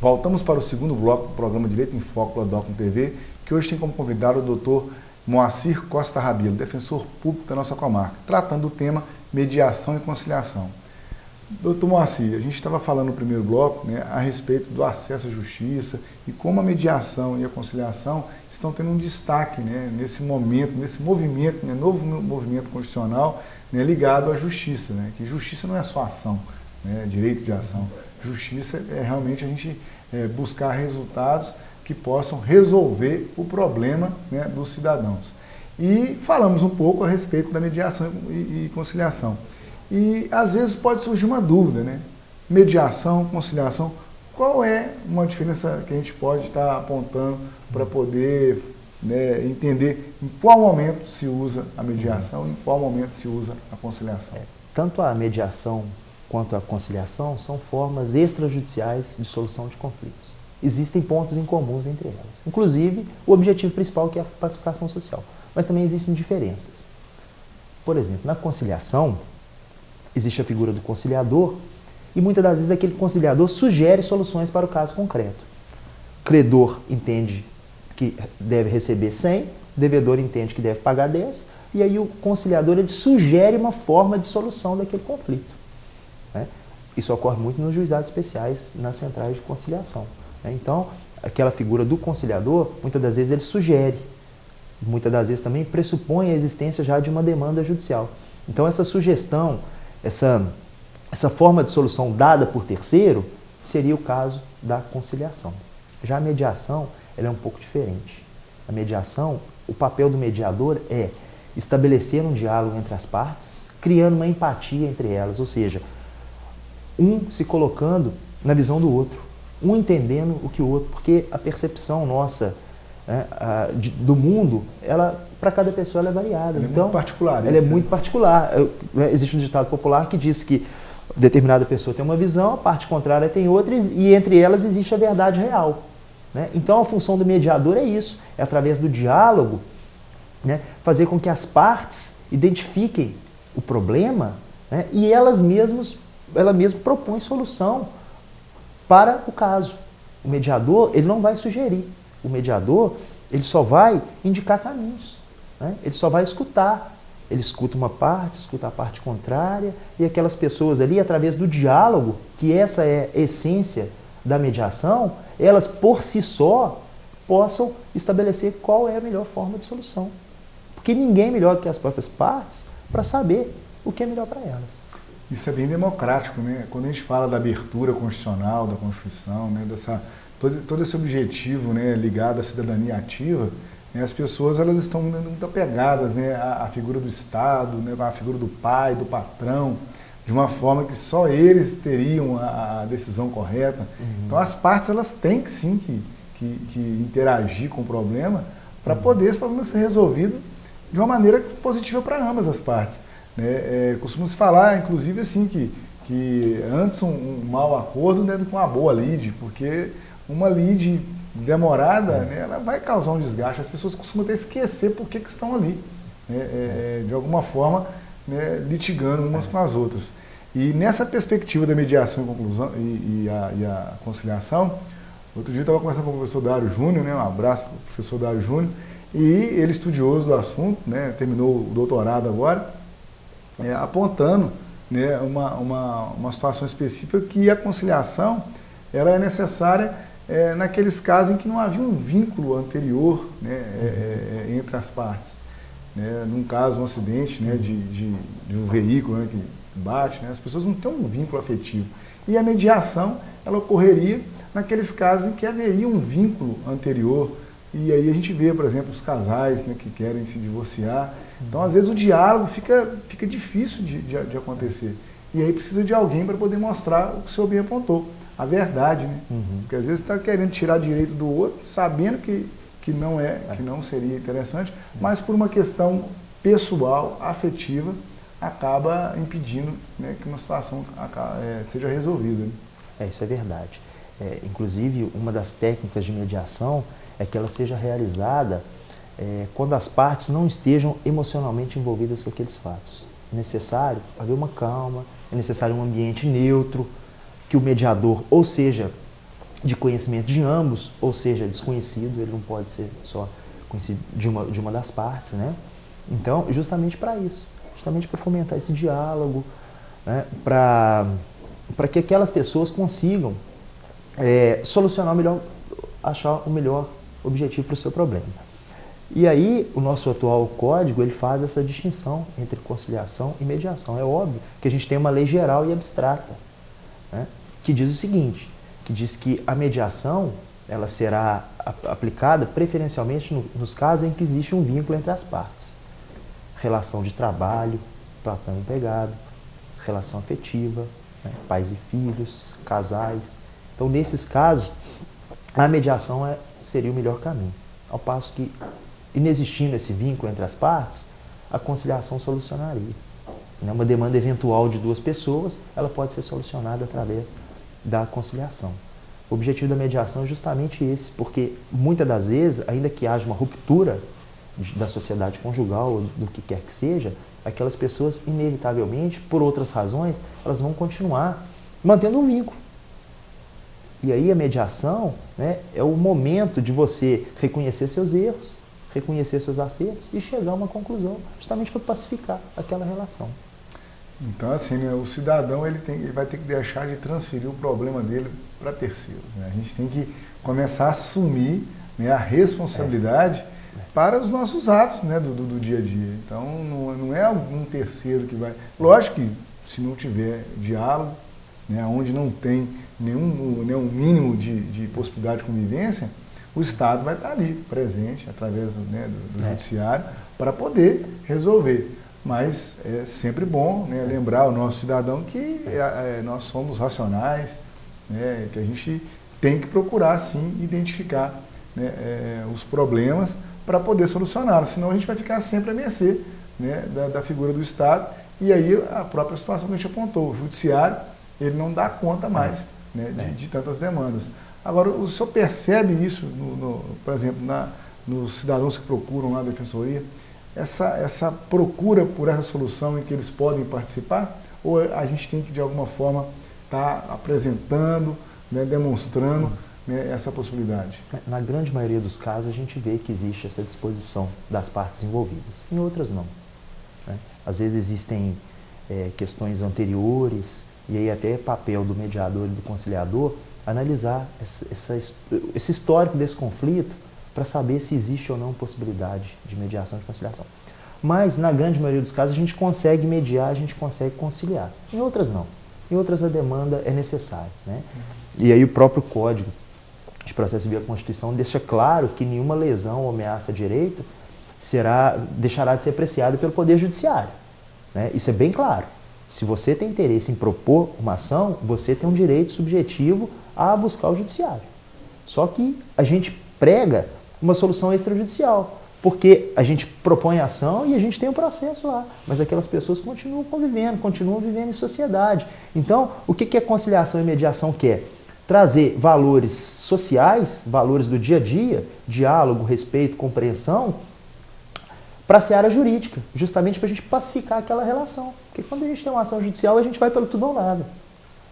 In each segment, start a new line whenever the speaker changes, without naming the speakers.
Voltamos para o segundo bloco do programa Direito em Foco pela Docum TV, que hoje tem como convidado o doutor Moacir Costa Rabelo, defensor público da nossa comarca, tratando do tema mediação e conciliação. Doutor Moacir, a gente estava falando no primeiro bloco, né, a respeito do acesso à justiça e como a mediação e a conciliação estão tendo um destaque, né, nesse momento, nesse movimento, né, novo movimento constitucional, né, ligado à justiça, né, que justiça não é só ação, né, direito de ação. Justiça é realmente a gente buscar resultados que possam resolver o problema, né, dos cidadãos. E falamos um pouco a respeito da mediação e conciliação. E às vezes pode surgir uma dúvida, né? Mediação, conciliação, qual é uma diferença que a gente pode estar apontando para poder, né, entender em qual momento se usa a mediação e em qual momento se usa a conciliação?
Tanto a mediação quanto a conciliação são formas extrajudiciais de solução de conflitos. Existem pontos em comuns entre elas, inclusive o objetivo principal, que é a pacificação social, mas também existem diferenças. Por exemplo, na conciliação, existe a figura do conciliador e muitas das vezes aquele conciliador sugere soluções para o caso concreto. O credor entende que deve receber 100, o devedor entende que deve pagar 10, e aí o conciliador ele sugere uma forma de solução daquele conflito. Né? Isso ocorre muito nos juizados especiais, nas centrais de conciliação. Né? Então, aquela figura do conciliador, muitas das vezes ele sugere, muitas das vezes também pressupõe a existência já de uma demanda judicial. Então, essa sugestão, essa forma de solução dada por terceiro, seria o caso da conciliação. Já a mediação, ela é um pouco diferente. A mediação, o papel do mediador é estabelecer um diálogo entre as partes, criando uma empatia entre elas, ou seja, um se colocando na visão do outro, um entendendo o que o outro, porque a percepção nossa, né, do mundo, ela, para cada pessoa, ela é variada.
Ela é
então,
muito particular.
Ela é muito particular. Existe um ditado popular que diz que determinada pessoa tem uma visão, a parte contrária tem outra, e entre elas existe a verdade real. Né? Então, a função do mediador é isso, é através do diálogo, né, fazer com que as partes identifiquem o problema, né, e ela mesma propõe solução para o caso. O mediador, ele não vai sugerir. O mediador, ele só vai indicar caminhos. Né? Ele só vai escutar. Ele escuta uma parte, escuta a parte contrária, e aquelas pessoas ali, através do diálogo, que essa é a essência da mediação, elas por si só possam estabelecer qual é a melhor forma de solução. Porque ninguém é melhor do que as próprias partes para saber o que é melhor para elas.
Isso é bem democrático, né? Quando a gente fala da abertura constitucional, da Constituição, né, todo esse objetivo, né, ligado à cidadania ativa, né, as pessoas elas estão muito apegadas, né, à figura do Estado, né, à figura do pai, do patrão, de uma forma que só eles teriam a decisão correta. Então as partes elas têm que sim que interagir com o problema para poder esse problema ser resolvido de uma maneira positiva para ambas as partes. Costuma-se falar, inclusive, assim, que antes um mau acordo, né, do que uma boa lide, porque uma lide demorada, né, ela vai causar um desgaste. As pessoas costumam até esquecer por que estão ali, né, de alguma forma, né, litigando umas com as outras. E nessa perspectiva da mediação e conclusão e a conciliação, outro dia eu estava conversando com o professor Dário Júnior, né, um abraço para o professor Dário Júnior, e ele estudioso do assunto, né, terminou o doutorado agora, apontando, né, uma situação específica que a conciliação ela é necessária naqueles casos em que não havia um vínculo anterior, né, entre as partes. Né, num caso, um acidente, né, de um veículo, né, que bate, né, as pessoas não têm um vínculo afetivo. E a mediação ela ocorreria naqueles casos em que haveria um vínculo anterior. E aí a gente vê, por exemplo, os casais, né, que querem se divorciar. Então, às vezes, o diálogo fica difícil de acontecer. E aí precisa de alguém para poder mostrar o que o senhor bem apontou, a verdade. Né? Porque às vezes está querendo tirar direito do outro, sabendo que não seria interessante, mas por uma questão pessoal, afetiva, acaba impedindo, né, que uma situação seja resolvida. Né?
Isso é verdade. Inclusive, uma das técnicas de mediação é que ela seja realizada quando as partes não estejam emocionalmente envolvidas com aqueles fatos. É necessário haver uma calma, é necessário um ambiente neutro, que o mediador, ou seja, de conhecimento de ambos, ou seja, desconhecido, ele não pode ser só conhecido de uma das partes, né? Então, justamente para isso, justamente para fomentar esse diálogo, né? Para que aquelas pessoas consigam solucionar achar o melhor objetivo para o seu problema. E aí, o nosso atual código, ele faz essa distinção entre conciliação e mediação. É óbvio que a gente tem uma lei geral e abstrata, né, que diz o seguinte, que diz que a mediação, ela será aplicada preferencialmente nos casos em que existe um vínculo entre as partes. Relação de trabalho, patrão e empregado, relação afetiva, né, pais e filhos, casais. Então, nesses casos, a mediação seria o melhor caminho. Ao passo que, inexistindo esse vínculo entre as partes, a conciliação solucionaria. Uma demanda eventual de duas pessoas, ela pode ser solucionada através da conciliação. O objetivo da mediação é justamente esse, porque muitas das vezes, ainda que haja uma ruptura da sociedade conjugal ou do que quer que seja, aquelas pessoas, inevitavelmente, por outras razões, elas vão continuar mantendo um vínculo. E aí a mediação, né, é o momento de você reconhecer seus erros, reconhecer seus acertos e chegar a uma conclusão, justamente para pacificar aquela relação.
Então, assim, né, o cidadão ele vai ter que deixar de transferir o problema dele para terceiros. Né? A gente tem que começar a assumir, né, a responsabilidade para os nossos atos, né, do dia a dia. Então, não é algum terceiro que vai... Lógico que, se não tiver diálogo, né, onde não tem nenhum mínimo de possibilidade de convivência, o Estado vai estar ali, presente, através do judiciário, para poder resolver. Mas é sempre bom, né, lembrar o nosso cidadão que nós somos racionais, né, que a gente tem que procurar, sim, identificar, né, os problemas para poder solucioná-los. Senão a gente vai ficar sempre à mercê, né, da figura do Estado. E aí a própria situação que a gente apontou, o judiciário, ele não dá conta mais, né, de tantas demandas. Agora, o senhor percebe isso, por exemplo, nos cidadãos que procuram lá a defensoria, essa procura por essa solução em que eles podem participar? Ou a gente tem que, de alguma forma, estar apresentando, né, demonstrando, né, essa possibilidade?
Na grande maioria dos casos, a gente vê que existe essa disposição das partes envolvidas. Em outras, não. Né? Às vezes existem questões anteriores, e aí até papel do mediador e do conciliador analisar esse histórico desse conflito para saber se existe ou não possibilidade de mediação e de conciliação. Mas, na grande maioria dos casos, a gente consegue mediar, a gente consegue conciliar. Em outras, não. Em outras, a demanda é necessária. Né? E aí o próprio Código de Processo Civil e a Constituição deixa claro que nenhuma lesão ou ameaça a direito deixará de ser apreciada pelo Poder Judiciário. Né? Isso é bem claro. Se você tem interesse em propor uma ação, você tem um direito subjetivo a buscar o judiciário. Só que a gente prega uma solução extrajudicial, porque a gente propõe a ação e a gente tem um processo lá, mas aquelas pessoas continuam convivendo, continuam vivendo em sociedade. Então, o que a conciliação e mediação quer? Trazer valores sociais, valores do dia a dia, diálogo, respeito, compreensão, para a seara jurídica, justamente para a gente pacificar aquela relação. Porque quando a gente tem uma ação judicial, a gente vai pelo tudo ou nada.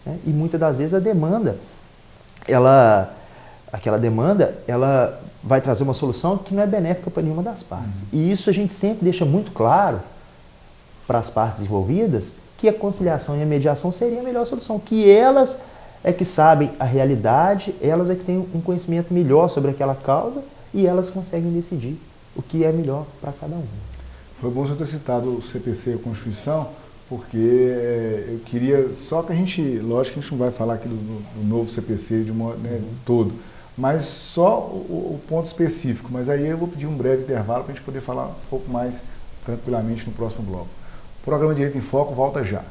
Né? E muitas das vezes a demanda, aquela demanda, ela vai trazer uma solução que não é benéfica para nenhuma das partes. E isso a gente sempre deixa muito claro para as partes envolvidas que a conciliação e a mediação seria a melhor solução, que elas é que sabem a realidade, elas é que têm um conhecimento melhor sobre aquela causa e elas conseguem decidir o que é melhor para cada um.
Foi bom você ter citado o CPC e a Constituição, porque eu queria, só que lógico que a gente não vai falar aqui do novo CPC de modo, né, todo, mas só o ponto específico. Mas aí eu vou pedir um breve intervalo para a gente poder falar um pouco mais tranquilamente no próximo bloco. O programa Direito em Foco volta já.